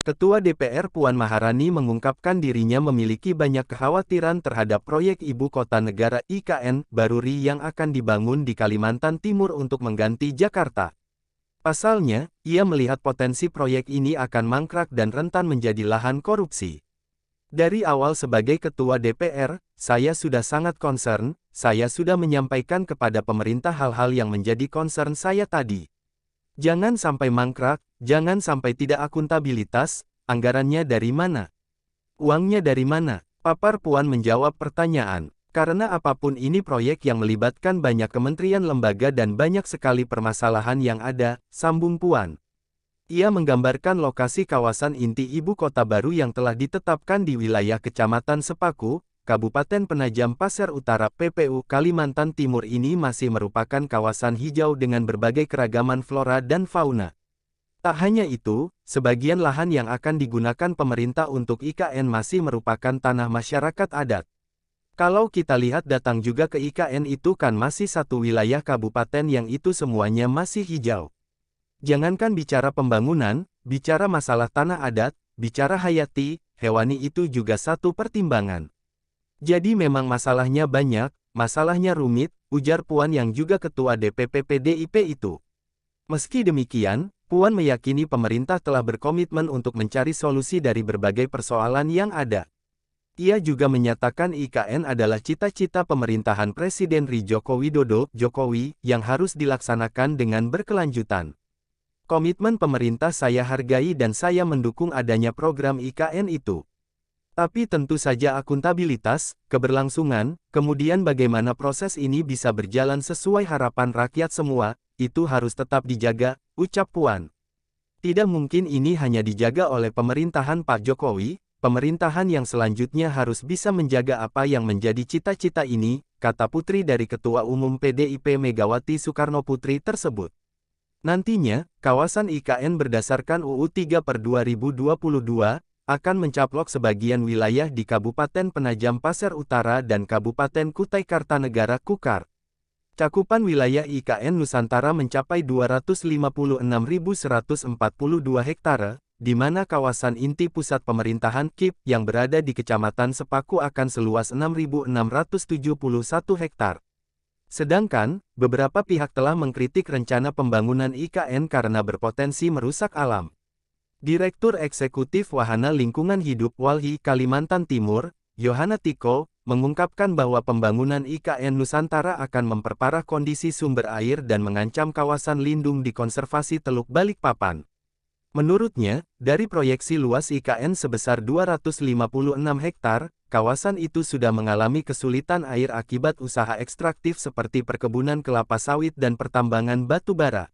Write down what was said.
Ketua DPR Puan Maharani mengungkapkan dirinya memiliki banyak kekhawatiran terhadap proyek Ibu Kota Negara (IKN) Baruri yang akan dibangun di Kalimantan Timur untuk mengganti Jakarta. Pasalnya, ia melihat potensi proyek ini akan mangkrak dan rentan menjadi lahan korupsi. Dari awal sebagai Ketua DPR, saya sudah sangat concern, saya sudah menyampaikan kepada pemerintah hal-hal yang menjadi concern saya tadi. Jangan sampai mangkrak, jangan sampai tidak akuntabilitas, anggarannya dari mana? Uangnya dari mana? Papar Puan menjawab pertanyaan. Karena apapun ini proyek yang melibatkan banyak kementerian lembaga dan banyak sekali permasalahan yang ada, sambung Puan. Ia menggambarkan lokasi kawasan inti ibu kota baru yang telah ditetapkan di wilayah Kecamatan Sepaku, Kabupaten Penajam Pasir Utara PPU Kalimantan Timur ini masih merupakan kawasan hijau dengan berbagai keragaman flora dan fauna. Tak hanya itu, sebagian lahan yang akan digunakan pemerintah untuk IKN masih merupakan tanah masyarakat adat. Kalau kita lihat datang juga ke IKN itu kan masih satu wilayah kabupaten yang itu semuanya masih hijau. Jangankan bicara pembangunan, bicara masalah tanah adat, bicara hayati, hewani itu juga satu pertimbangan. Jadi memang masalahnya banyak, masalahnya rumit, ujar Puan yang juga Ketua DPP PDIP itu. Meski demikian, Puan meyakini pemerintah telah berkomitmen untuk mencari solusi dari berbagai persoalan yang ada. Ia juga menyatakan IKN adalah cita-cita pemerintahan Presiden RI Joko Widodo, Jokowi, yang harus dilaksanakan dengan berkelanjutan. Komitmen pemerintah saya hargai dan saya mendukung adanya program IKN itu. Tapi tentu saja akuntabilitas, keberlangsungan, kemudian bagaimana proses ini bisa berjalan sesuai harapan rakyat semua, itu harus tetap dijaga, ucap Puan. Tidak mungkin ini hanya dijaga oleh pemerintahan Pak Jokowi, pemerintahan yang selanjutnya harus bisa menjaga apa yang menjadi cita-cita ini, kata putri dari Ketua Umum PDIP Megawati Soekarnoputri tersebut. Nantinya, kawasan IKN berdasarkan UU 3/2022, akan mencaplok sebagian wilayah di Kabupaten Penajam Pasir Utara dan Kabupaten Kutai Kartanegara Kukar. Cakupan wilayah IKN Nusantara mencapai 256.142 hektare, di mana kawasan inti pusat pemerintahan KIP yang berada di Kecamatan Sepaku akan seluas 6.671 hektare. Sedangkan, beberapa pihak telah mengkritik rencana pembangunan IKN karena berpotensi merusak alam. Direktur Eksekutif Wahana Lingkungan Hidup Walhi Kalimantan Timur, Yohana Tiko, mengungkapkan bahwa pembangunan IKN Nusantara akan memperparah kondisi sumber air dan mengancam kawasan lindung di konservasi Teluk Balikpapan. Menurutnya, dari proyeksi luas IKN sebesar 256 hektar, kawasan itu sudah mengalami kesulitan air akibat usaha ekstraktif seperti perkebunan kelapa sawit dan pertambangan batu bara.